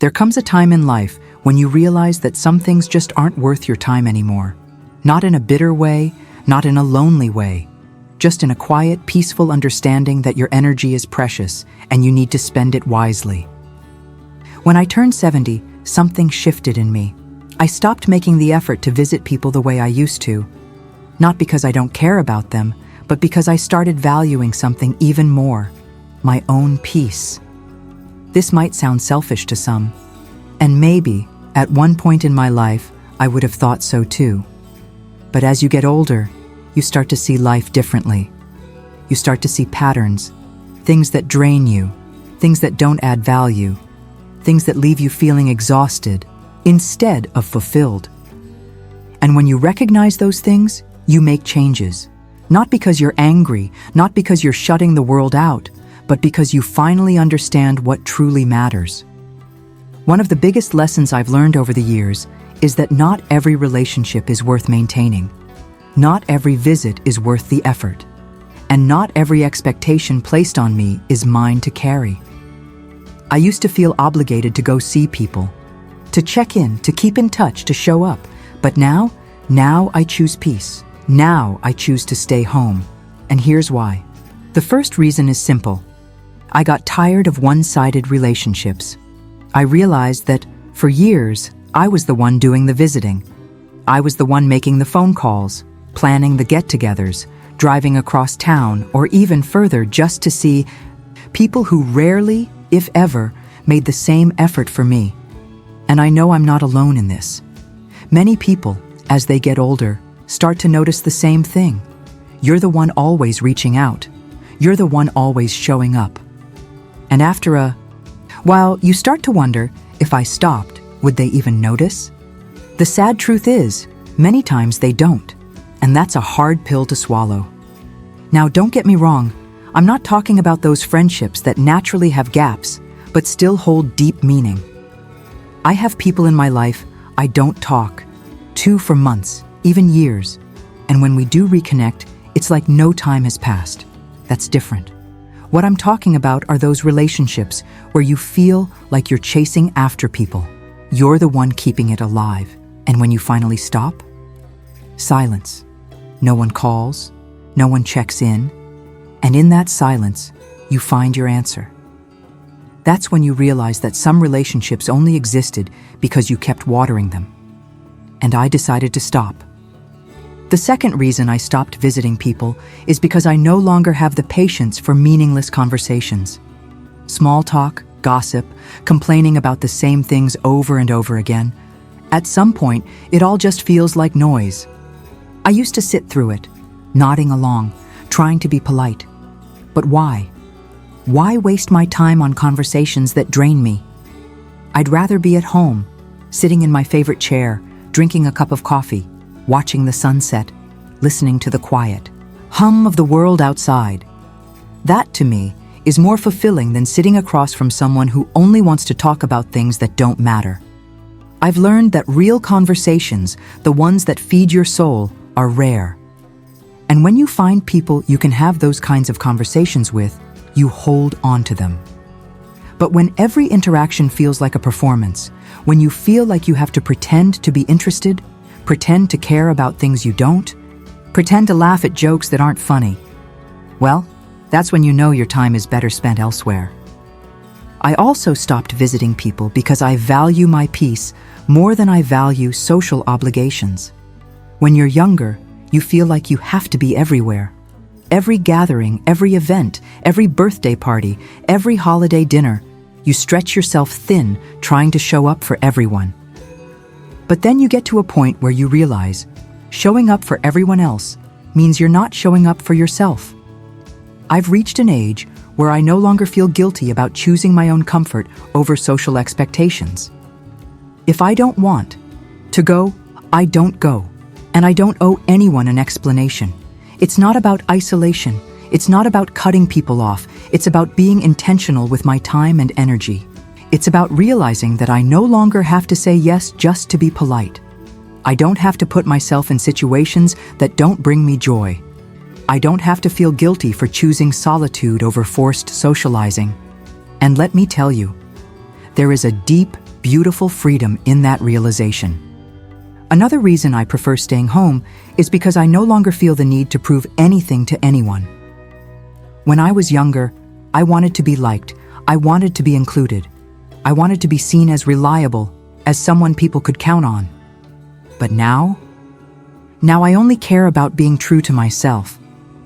There comes a time in life when you realize that some things just aren't worth your time anymore. Not in a bitter way, not in a lonely way, just in a quiet, peaceful understanding that your energy is precious and you need to spend it wisely. When I turned 70, something shifted in me. I stopped making the effort to visit people the way I used to. Not because I don't care about them, but because I started valuing something even more: my own peace. This might sound selfish to some, and maybe, at one point in my life, I would have thought so too. But as you get older, you start to see life differently. You start to see patterns, things that drain you, things that don't add value, things that leave you feeling exhausted instead of fulfilled. And when you recognize those things, you make changes. Not because you're angry, not because you're shutting the world out, but because you finally understand what truly matters. One of the biggest lessons I've learned over the years is that not every relationship is worth maintaining. Not every visit is worth the effort. And not every expectation placed on me is mine to carry. I used to feel obligated to go see people, to check in, to keep in touch, to show up. But now I choose peace. Now I choose to stay home. And here's why. The first reason is simple. I got tired of one-sided relationships. I realized that, for years, I was the one doing the visiting. I was the one making the phone calls, planning the get-togethers, driving across town, or even further just to see people who rarely, if ever, made the same effort for me. And I know I'm not alone in this. Many people, as they get older, start to notice the same thing. You're the one always reaching out. You're the one always showing up. And after a while, you start to wonder, if I stopped, would they even notice? The sad truth is, many times they don't. And that's a hard pill to swallow. Now, don't get me wrong. I'm not talking about those friendships that naturally have gaps, but still hold deep meaning. I have people in my life I don't talk to for months, even years. And when we do reconnect, it's like no time has passed. That's different. What I'm talking about are those relationships where you feel like you're chasing after people. You're the one keeping it alive. And when you finally stop, silence. No one calls, no one checks in. And in that silence, you find your answer. That's when you realize that some relationships only existed because you kept watering them. And I decided to stop. The second reason I stopped visiting people is because I no longer have the patience for meaningless conversations. Small talk, gossip, complaining about the same things over and over again. At some point, it all just feels like noise. I used to sit through it, nodding along, trying to be polite. But why? Why waste my time on conversations that drain me? I'd rather be at home, sitting in my favorite chair, drinking a cup of coffee, watching the sunset, listening to the quiet hum of the world outside. That, to me, is more fulfilling than sitting across from someone who only wants to talk about things that don't matter. I've learned that real conversations, the ones that feed your soul, are rare. And when you find people you can have those kinds of conversations with, you hold on to them. But when every interaction feels like a performance, when you feel like you have to pretend to be interested, pretend to care about things you don't, pretend to laugh at jokes that aren't funny, well, that's when you know your time is better spent elsewhere. I also stopped visiting people because I value my peace more than I value social obligations. When you're younger, you feel like you have to be everywhere. Every gathering, every event, every birthday party, every holiday dinner, you stretch yourself thin trying to show up for everyone. But then you get to a point where you realize showing up for everyone else means you're not showing up for yourself. I've reached an age where I no longer feel guilty about choosing my own comfort over social expectations. If I don't want to go, I don't go, and I don't owe anyone an explanation. It's not about isolation. It's not about cutting people off. It's about being intentional with my time and energy. It's about realizing that I no longer have to say yes just to be polite. I don't have to put myself in situations that don't bring me joy. I don't have to feel guilty for choosing solitude over forced socializing. And let me tell you, There is a deep, beautiful freedom in that realization. Another reason I prefer staying home is because I no longer feel the need to prove anything to anyone. When I was younger, I wanted to be liked. I wanted to be included. I wanted to be seen as reliable, as someone people could count on. But now I only care about being true to myself.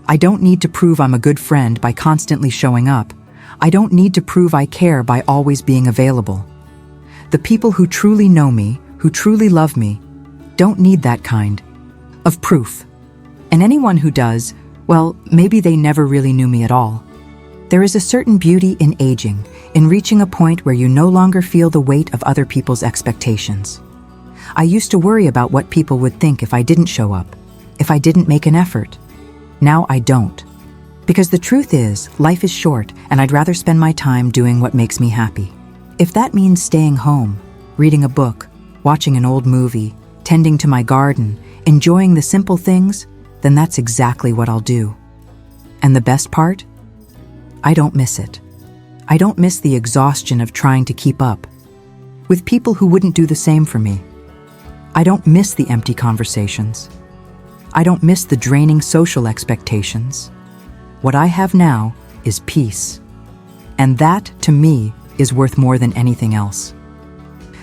I don't need to prove I'm a good friend by constantly showing up. I don't need to prove I care by always being available. The people who truly know me, who truly love me, don't need that kind of proof. And anyone who does, well, maybe they never really knew me at all. There is a certain beauty in aging, in reaching a point where you no longer feel the weight of other people's expectations. I used to worry about what people would think if I didn't show up, if I didn't make an effort. Now I don't. Because the truth is, life is short, and I'd rather spend my time doing what makes me happy. If that means staying home, reading a book, watching an old movie, tending to my garden, enjoying the simple things, then that's exactly what I'll do. And the best part? I don't miss it. I don't miss the exhaustion of trying to keep up with people who wouldn't do the same for me. I don't miss the empty conversations. I don't miss the draining social expectations. What I have now is peace. And that, to me, is worth more than anything else.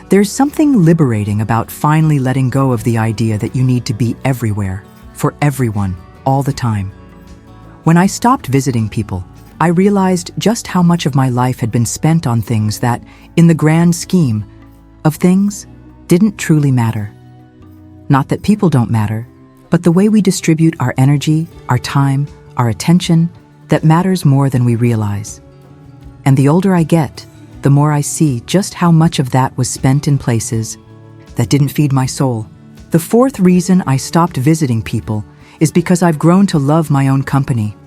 There's something liberating about finally letting go of the idea that you need to be everywhere, for everyone, all the time. When I stopped visiting people, I realized just how much of my life had been spent on things that, in the grand scheme of things, didn't truly matter. Not that people don't matter, but the way we distribute our energy, our time, our attention, that matters more than we realize. And the older I get, the more I see just how much of that was spent in places that didn't feed my soul. The fourth reason I stopped visiting people is because I've grown to love my own company.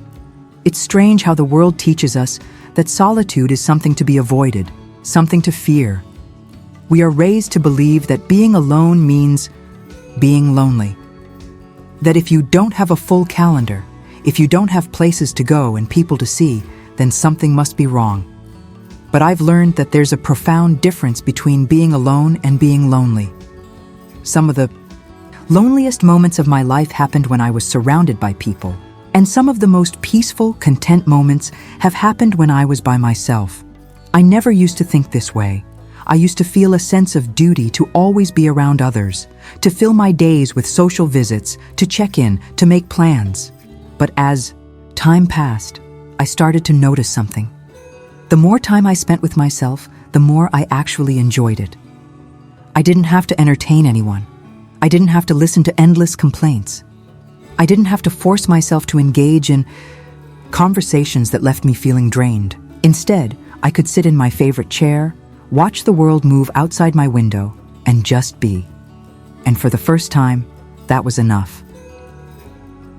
It's strange how the world teaches us that solitude is something to be avoided, something to fear. We are raised to believe that being alone means being lonely. That if you don't have a full calendar, if you don't have places to go and people to see, then something must be wrong. But I've learned that there's a profound difference between being alone and being lonely. Some of the loneliest moments of my life happened when I was surrounded by people, and some of the most peaceful, content moments have happened when I was by myself. I never used to think this way. I used to feel a sense of duty to always be around others, to fill my days with social visits, to check in, to make plans. But as time passed, I started to notice something. The more time I spent with myself, the more I actually enjoyed it. I didn't have to entertain anyone. I didn't have to listen to endless complaints. I didn't have to force myself to engage in conversations that left me feeling drained. Instead, I could sit in my favorite chair, watch the world move outside my window, and just be. And for the first time, that was enough.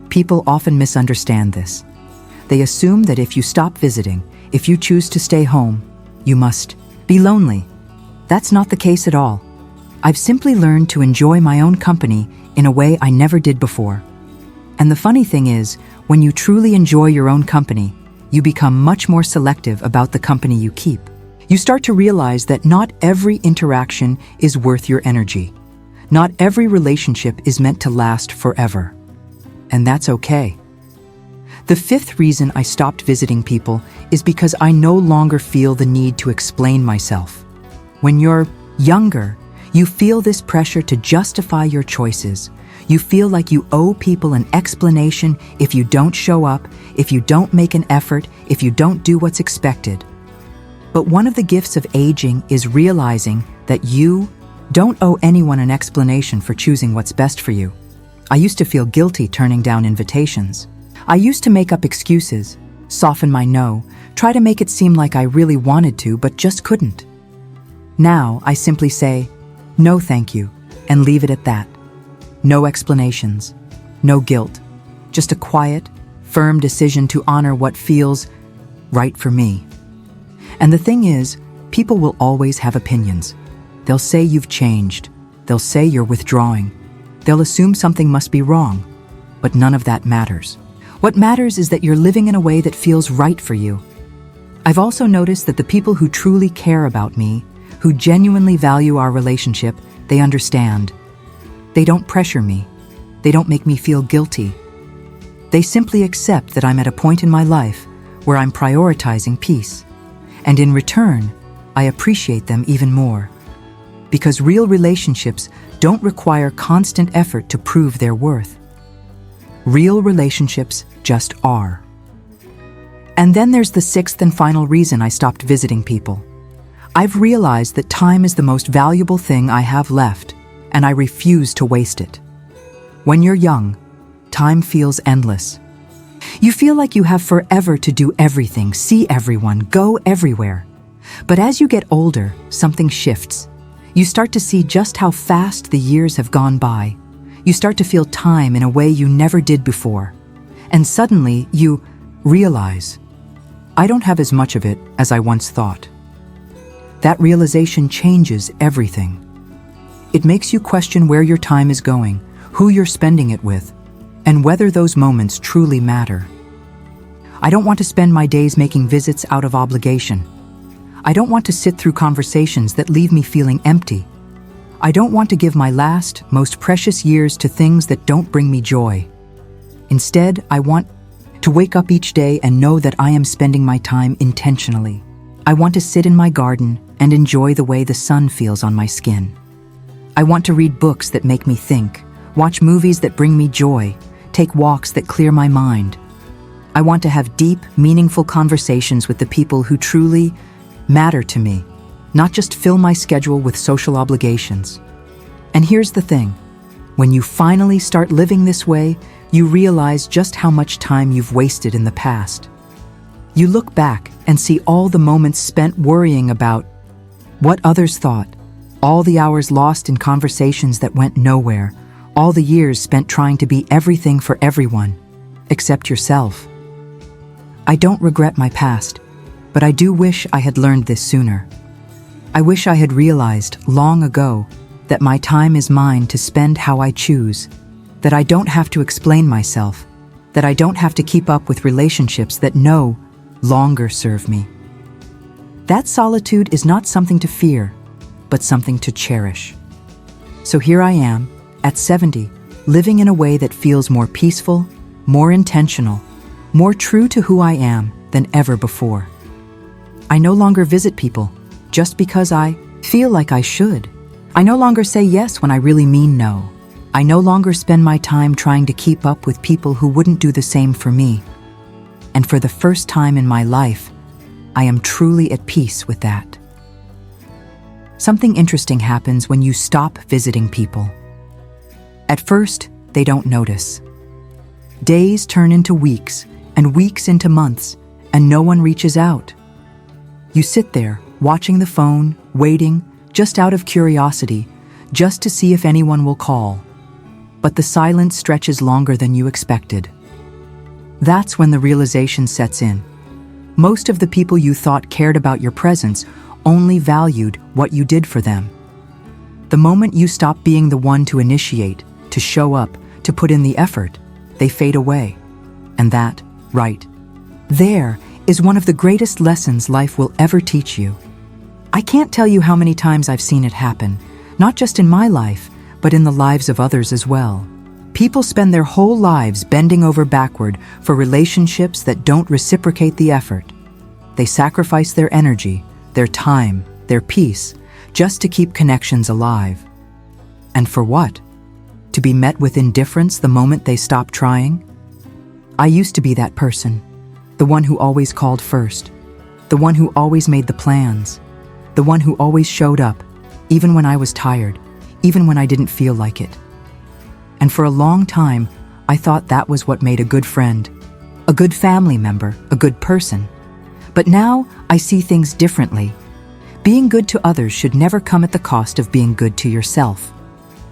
People often misunderstand this. They assume that if you stop visiting, if you choose to stay home, you must be lonely. That's not the case at all. I've simply learned to enjoy my own company in a way I never did before. And the funny thing is, when you truly enjoy your own company, you become much more selective about the company you keep. You start to realize that not every interaction is worth your energy. Not every relationship is meant to last forever. And that's okay. The fifth reason I stopped visiting people is because I no longer feel the need to explain myself. When you're younger, you feel this pressure to justify your choices. You feel like you owe people an explanation if you don't show up, if you don't make an effort, if you don't do what's expected. But one of the gifts of aging is realizing that you don't owe anyone an explanation for choosing what's best for you. I used to feel guilty turning down invitations. I used to make up excuses, soften my no, try to make it seem like I really wanted to but just couldn't. Now I simply say, no thank you, and leave it at that. No explanations, no guilt, just a quiet, firm decision to honor what feels right for me. And the thing is, people will always have opinions. They'll say you've changed. They'll say you're withdrawing. They'll assume something must be wrong. But none of that matters. What matters is that you're living in a way that feels right for you. I've also noticed that the people who truly care about me, who genuinely value our relationship, they understand. They don't pressure me. They don't make me feel guilty. They simply accept that I'm at a point in my life where I'm prioritizing peace. And in return, I appreciate them even more. Because real relationships don't require constant effort to prove their worth. Real relationships just are. And then there's the sixth and final reason I stopped visiting people. I've realized that time is the most valuable thing I have left, and I refuse to waste it. When you're young, time feels endless. You feel like you have forever to do everything, see everyone, go everywhere. But as you get older, something shifts. You start to see just how fast the years have gone by. You start to feel time in a way you never did before. And suddenly, you realize, I don't have as much of it as I once thought. That realization changes everything. It makes you question where your time is going, who you're spending it with, and whether those moments truly matter. I don't want to spend my days making visits out of obligation. I don't want to sit through conversations that leave me feeling empty. I don't want to give my last, most precious years to things that don't bring me joy. Instead, I want to wake up each day and know that I am spending my time intentionally. I want to sit in my garden and enjoy the way the sun feels on my skin. I want to read books that make me think, watch movies that bring me joy, take walks that clear my mind. I want to have deep, meaningful conversations with the people who truly matter to me, not just fill my schedule with social obligations. And here's the thing, when you finally start living this way, you realize just how much time you've wasted in the past. You look back and see all the moments spent worrying about what others thought, all the hours lost in conversations that went nowhere, all the years spent trying to be everything for everyone, except yourself. I don't regret my past, but I do wish I had learned this sooner. I wish I had realized long ago that my time is mine to spend how I choose, that I don't have to explain myself, that I don't have to keep up with relationships that no longer serve me. That solitude is not something to fear, but something to cherish. So here I am, at 70, living in a way that feels more peaceful, more intentional, more true to who I am than ever before. I no longer visit people just because I feel like I should. I no longer say yes when I really mean no. I no longer spend my time trying to keep up with people who wouldn't do the same for me. And for the first time in my life, I am truly at peace with that. Something interesting happens when you stop visiting people. At first, they don't notice. Days turn into weeks, and weeks into months, and no one reaches out. You sit there, watching the phone, waiting, just out of curiosity, just to see if anyone will call. But the silence stretches longer than you expected. That's when the realization sets in. Most of the people you thought cared about your presence only valued what you did for them. The moment you stop being the one to initiate, to show up, to put in the effort, they fade away. And that, right there, is one of the greatest lessons life will ever teach you. I can't tell you how many times I've seen it happen, not just in my life, but in the lives of others as well. People spend their whole lives bending over backward for relationships that don't reciprocate the effort. They sacrifice their energy, their time, their peace, just to keep connections alive. And for what? To be met with indifference the moment they stop trying? I used to be that person, the one who always called first, the one who always made the plans, the one who always showed up, even when I was tired, even when I didn't feel like it. And for a long time, I thought that was what made a good friend, a good family member, a good person. But now I see things differently. Being good to others should never come at the cost of being good to yourself.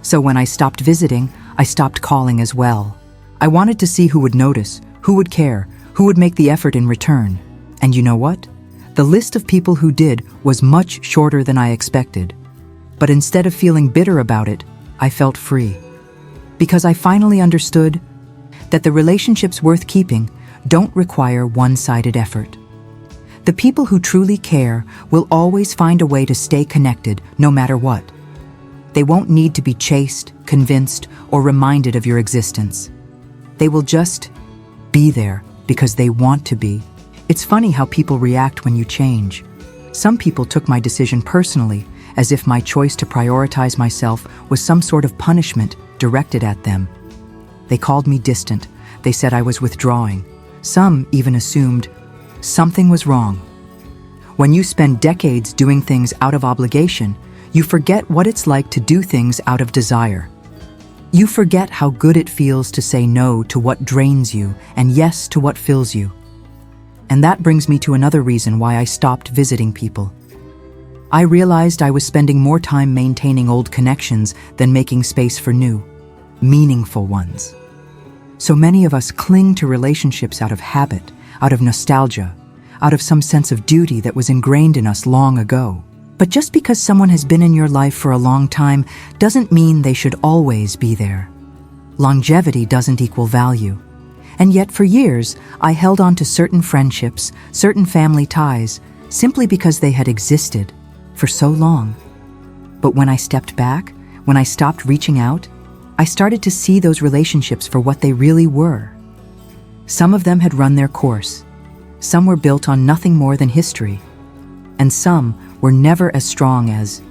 So when I stopped visiting, I stopped calling as well. I wanted to see who would notice, who would care, who would make the effort in return. And you know what? The list of people who did was much shorter than I expected. But instead of feeling bitter about it, I felt free. Because I finally understood that the relationships worth keeping don't require one-sided effort. The people who truly care will always find a way to stay connected no matter what. They won't need to be chased, convinced, or reminded of your existence. They will just be there because they want to be. It's funny how people react when you change. Some people took my decision personally, as if my choice to prioritize myself was some sort of punishment directed at them. They called me distant. They said I was withdrawing. Some even assumed something was wrong. When you spend decades doing things out of obligation, you forget what it's like to do things out of desire. You forget how good it feels to say no to what drains you and yes to what fills you. And that brings me to another reason why I stopped visiting people. I realized I was spending more time maintaining old connections than making space for new, meaningful ones. So many of us cling to relationships out of habit, out of nostalgia, out of some sense of duty that was ingrained in us long ago. But just because someone has been in your life for a long time doesn't mean they should always be there. Longevity doesn't equal value. And yet for years, I held on to certain friendships, certain family ties, simply because they had existed for so long. But when I stepped back, when I stopped reaching out, I started to see those relationships for what they really were. Some of them had run their course. Some were built on nothing more than history. And some were never as strong as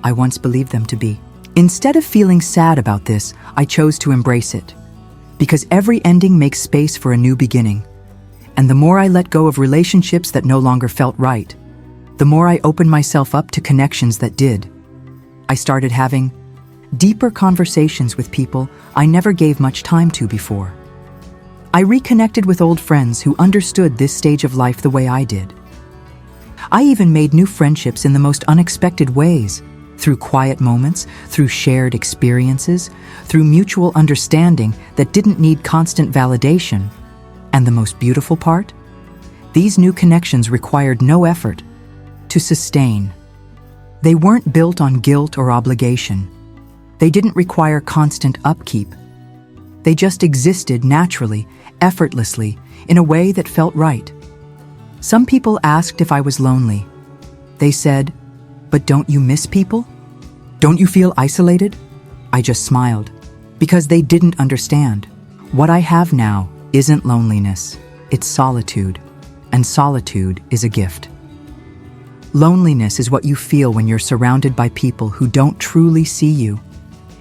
I once believed them to be. Instead of feeling sad about this, I chose to embrace it. Because every ending makes space for a new beginning. And the more I let go of relationships that no longer felt right, the more I opened myself up to connections that did. I started having deeper conversations with people I never gave much time to before. I reconnected with old friends who understood this stage of life the way I did. I even made new friendships in the most unexpected ways, through quiet moments, through shared experiences, through mutual understanding that didn't need constant validation. And the most beautiful part? These new connections required no effort to sustain. They weren't built on guilt or obligation. They didn't require constant upkeep. They just existed naturally, effortlessly, in a way that felt right. Some people asked if I was lonely. They said, "But don't you miss people? Don't you feel isolated?" I just smiled, because they didn't understand. What I have now isn't loneliness, it's solitude, and solitude is a gift. Loneliness is what you feel when you're surrounded by people who don't truly see you.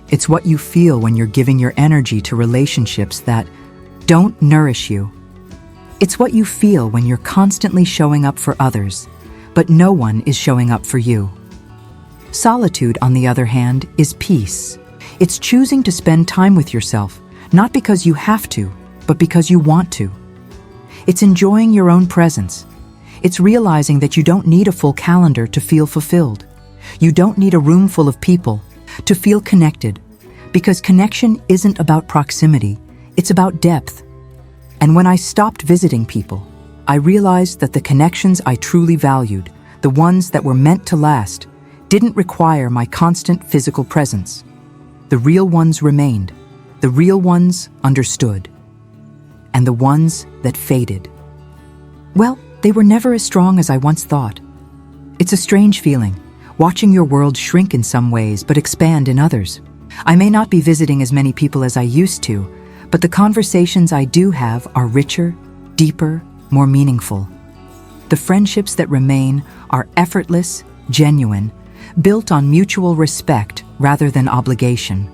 It's what you feel when you're giving your energy to relationships that don't nourish you. It's what you feel when you're constantly showing up for others, but no one is showing up for you. Solitude, on the other hand, is peace. It's choosing to spend time with yourself, not because you have to, but because you want to. It's enjoying your own presence. It's realizing that you don't need a full calendar to feel fulfilled. You don't need a room full of people to feel connected, because connection isn't about proximity, it's about depth. And when I stopped visiting people, I realized that the connections I truly valued, the ones that were meant to last, didn't require my constant physical presence. The real ones remained, the real ones understood, and the ones that faded, well, they were never as strong as I once thought. It's a strange feeling, watching your world shrink in some ways but expand in others. I may not be visiting as many people as I used to, but the conversations I do have are richer, deeper, more meaningful. The friendships that remain are effortless, genuine, built on mutual respect rather than obligation.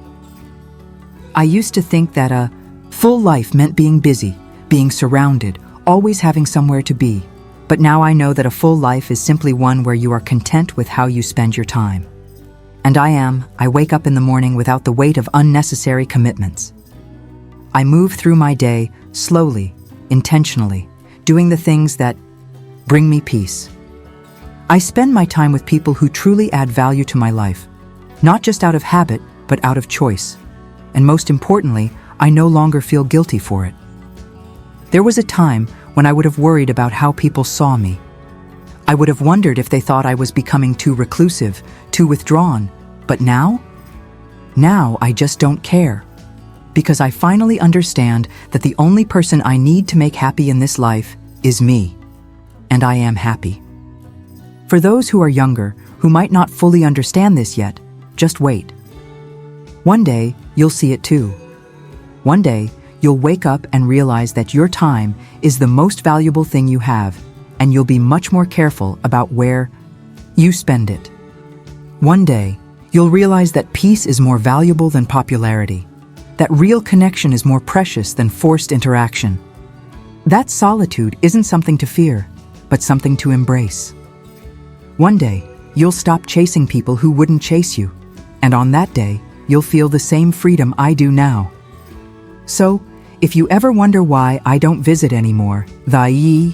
I used to think that a full life meant being busy, being surrounded, always having somewhere to be. But now I know that a full life is simply one where you are content with how you spend your time. And I wake up in the morning without the weight of unnecessary commitments. I move through my day slowly, intentionally, doing the things that bring me peace. I spend my time with people who truly add value to my life, not just out of habit, but out of choice. And most importantly, I no longer feel guilty for it. There was a time when I would have worried about how people saw me. I would have wondered if they thought I was becoming too reclusive, too withdrawn. But now I just don't care. Because I finally understand that the only person I need to make happy in this life is me. and I am happy. For those who are younger, who might not fully understand this yet, just wait. One day, you'll see it too. One day, you'll wake up and realize that your time is the most valuable thing you have, and you'll be much more careful about where you spend it. One day, you'll realize that peace is more valuable than popularity, that real connection is more precious than forced interaction. That solitude isn't something to fear, but something to embrace. One day, you'll stop chasing people who wouldn't chase you, and on that day, you'll feel the same freedom I do now. So, if you ever wonder why I don't visit anymore, the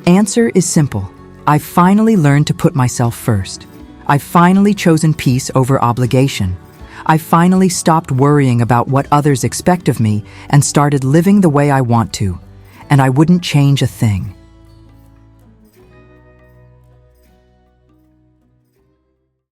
answer is simple. I've finally learned to put myself first. I've finally chosen peace over obligation. I've finally stopped worrying about what others expect of me and started living the way I want to, and I wouldn't change a thing.